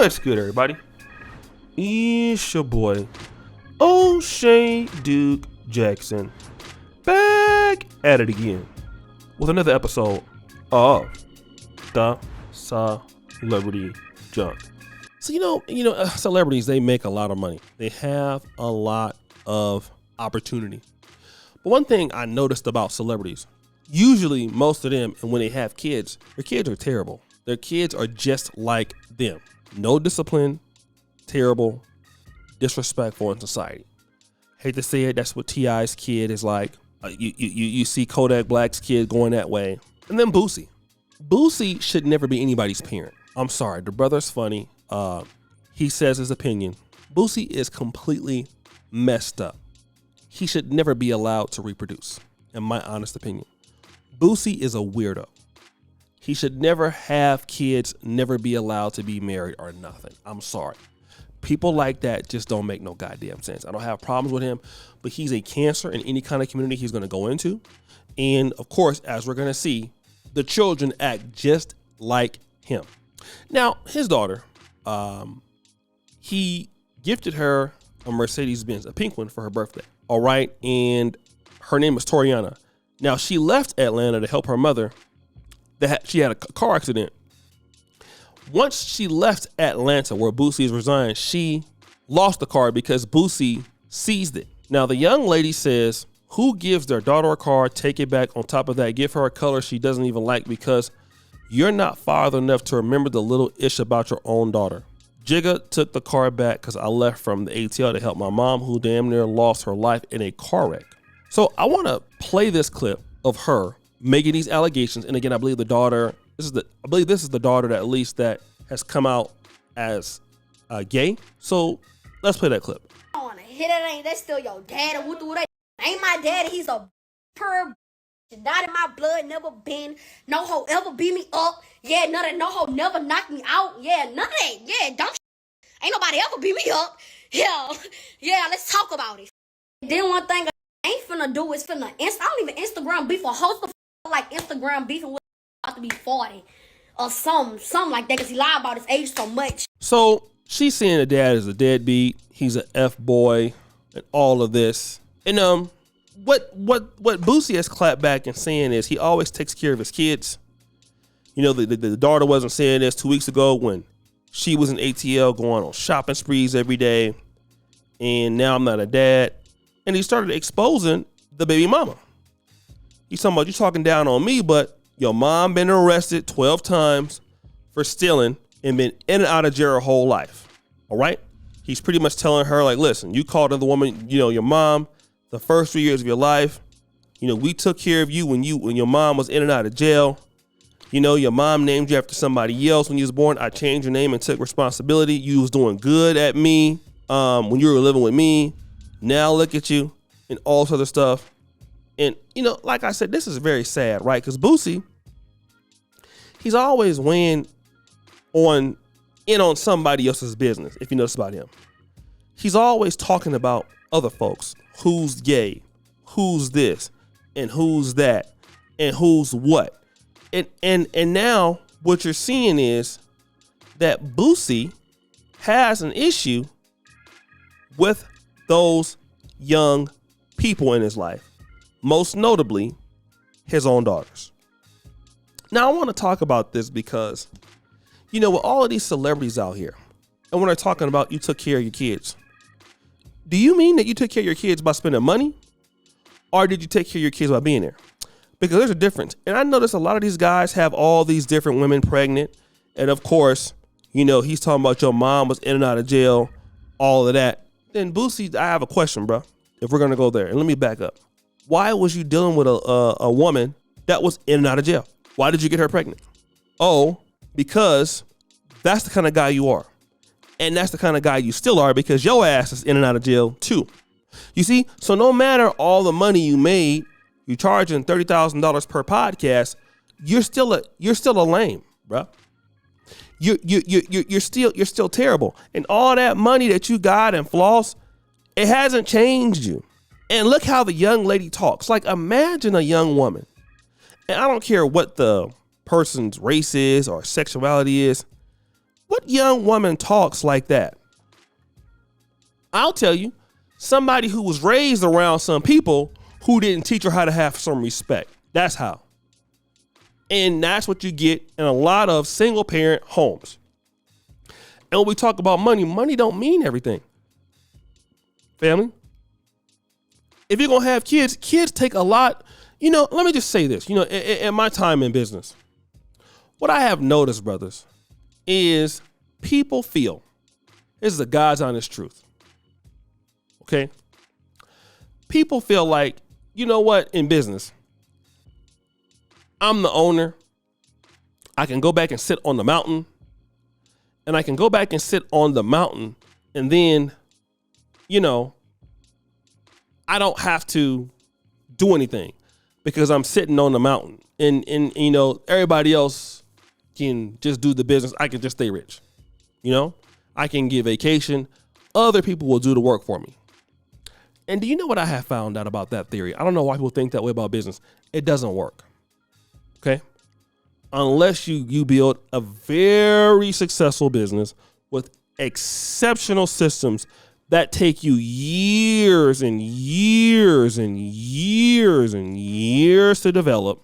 What's good, everybody? It's your boy, O'Shea Duke Jackson, back at it again with another episode of The Celebrity Junk. So celebrities, they make a lot of money. They have a lot of opportunity. But one thing I noticed about celebrities, usually most of them, and when they have kids, their kids are terrible. Their kids are just like them. No discipline, terrible, disrespectful in society. Hate to say it, that's what T.I.'s kid is like. You see Kodak Black's kid going that way. And then Boosie. Boosie should never be anybody's parent. I'm sorry, the brother's funny. He says his opinion. Boosie is completely messed up. He should never be allowed to reproduce, in my honest opinion. Boosie is a weirdo. He should never have kids, never be allowed to be married or nothing. I'm sorry. People like that just don't make no goddamn sense. I don't have problems with him, but he's a cancer in any kind of community he's going to go into. And of course, as we're going to see, the children act just like him. Now, his daughter, he gifted her a Mercedes-Benz, a pink one, for her birthday. All right. And her name is Toriana. Now, she left Atlanta to help her mother. She had a car accident. Once she left Atlanta, where Boosie has resigned, she lost the car because Boosie seized it. Now, the young lady says, who gives their daughter a car, take it back? On top of that, give her a color she doesn't even like because you're not father enough to remember the little ish about your own daughter. Jigga took the car back because I left from the ATL to help my mom, who damn near lost her life in a car wreck. So I want to play this clip of her making these allegations. And again, I believe this is the daughter that at least that has come out as gay. So let's play that clip. I don't wanna hit it, that's still your daddy. Ain't my daddy, he's a pure not in my blood, never been. No hoe ever beat me up. Yeah, no hoe never knocked me out. Yeah, none of that. Yeah, don't ain't nobody ever beat me up. Yeah, let's talk about it. Then one thing I ain't finna do is I don't even Instagram beef or host of like Instagram beefing with about to be 40 or something like that because he lied about his age so much. So she's saying the dad is a deadbeat, he's an F-boy, and all of this. And what Boosie has clapped back and saying is he always takes care of his kids. You know, the daughter wasn't saying this 2 weeks ago when she was in ATL going on shopping sprees every day. And now I'm not a dad. And he started exposing the baby mama. He's talking about, you talking down on me, but your mom been arrested 12 times for stealing and been in and out of jail her whole life. All right. He's pretty much telling her, like, listen, you called another woman, your mom, the first 3 years of your life. We took care of you when your mom was in and out of jail. Your mom named you after somebody else when you was born. I changed your name and took responsibility. You was doing good at me when you were living with me. Now look at you and all this other stuff. And, like I said, this is very sad, right? Because Boosie, he's always weighing on somebody else's business, if you notice about him. He's always talking about other folks. Who's gay? Who's this? And who's that? And who's what? And now what you're seeing is that Boosie has an issue with those young people in his life. Most notably, his own daughters. Now, I want to talk about this because, with all of these celebrities out here, and when they're talking about you took care of your kids, do you mean that you took care of your kids by spending money? Or did you take care of your kids by being there? Because there's a difference. And I notice a lot of these guys have all these different women pregnant. And of course, he's talking about your mom was in and out of jail, all of that. Then Boosie, I have a question, bro, if we're going to go there. And let me back up. Why was you dealing with a woman that was in and out of jail? Why did you get her pregnant? Oh, because that's the kind of guy you are. And that's the kind of guy you still are because your ass is in and out of jail too. You see? So no matter all the money you made, you charging $30,000 per podcast, you're still a lame, bro. You're still terrible. And all that money that you got and floss, it hasn't changed you. And look how the young lady talks. Like, imagine a young woman. And I don't care what the person's race is or sexuality is. What young woman talks like that? I'll tell you, somebody who was raised around some people who didn't teach her how to have some respect. That's how. And that's what you get in a lot of single parent homes. And when we talk about money, money don't mean everything. Family. If you're going to have kids, kids take a lot. Let me just say this, in my time in business, what I have noticed, brothers, is people feel, this is the God's honest truth. Okay. People feel like, you know what, in business, I'm the owner. I can go back and sit on the mountain, and I can go back and sit on the mountain, and then, I don't have to do anything because I'm sitting on the mountain, and everybody else can just do the business. I can just stay rich. I can get vacation. Other people will do the work for me. And do you know what I have found out about that theory? I don't know why people think that way about business. It doesn't work. Okay. Unless you build a very successful business with exceptional systems that take you years and years and years and years to develop,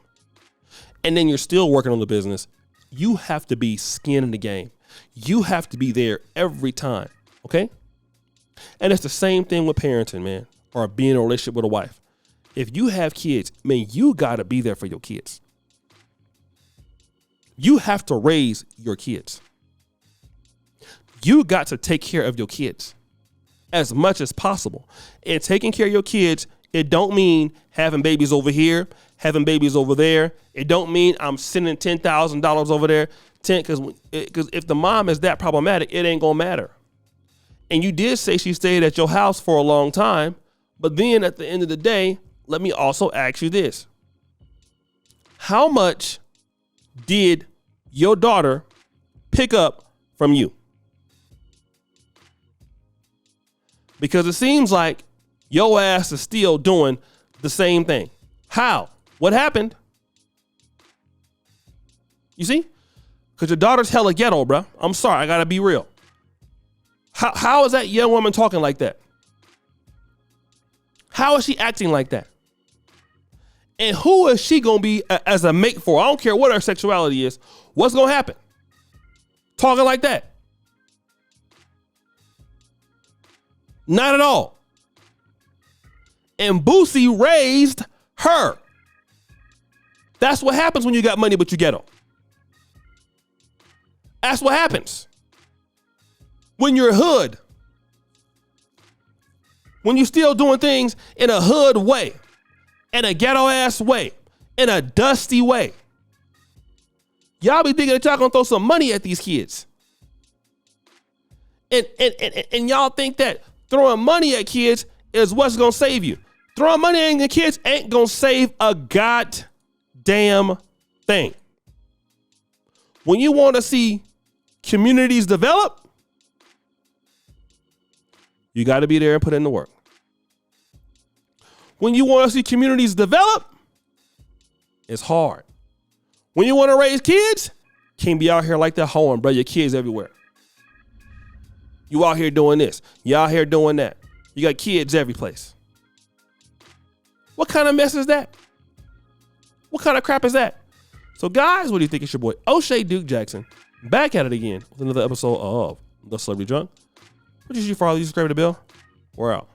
and then you're still working on the business, you have to be skin in the game. You have to be there every time, okay? And it's the same thing with parenting, man, or being in a relationship with a wife. If you have kids, man, you got to be there for your kids. You have to raise your kids. You got to take care of your kids as much as possible. And taking care of your kids, it don't mean having babies over here, having babies over there. It don't mean I'm sending $10,000 over there. Because if the mom is that problematic, it ain't gonna matter. And you did say she stayed at your house for a long time, but then at the end of the day, let me also ask you this. How much did your daughter pick up from you? Because it seems like your ass is still doing the same thing. How? What happened? You see? Because your daughter's hella ghetto, bro. I'm sorry. I got to be real. How is that young woman talking like that? How is she acting like that? And who is she going to be as a mate for? I don't care what her sexuality is. What's going to happen? Talking like that. Not at all. And Boosie raised her. That's what happens when you got money but you ghetto. That's what happens. When you're hood. When you're still doing things in a hood way. In a ghetto ass way. In a dusty way. Y'all be thinking that y'all gonna throw some money at these kids. And y'all think that throwing money at kids is what's gonna save you. Throwing money at the kids ain't gonna save a goddamn thing. When you want to see communities develop, you got to be there and put in the work. When you want to see communities develop, it's hard. When you want to raise kids, can't be out here like that hoeing, bro. Your kids everywhere. You out here doing this. You out here doing that. You got kids every place. What kind of mess is that? What kind of crap is that? So guys, what do you think? It's your boy O'Shea Duke Jackson back at it again with another episode of The Celebrity Drunk. What did you for all you subscribe to the bell? We're out.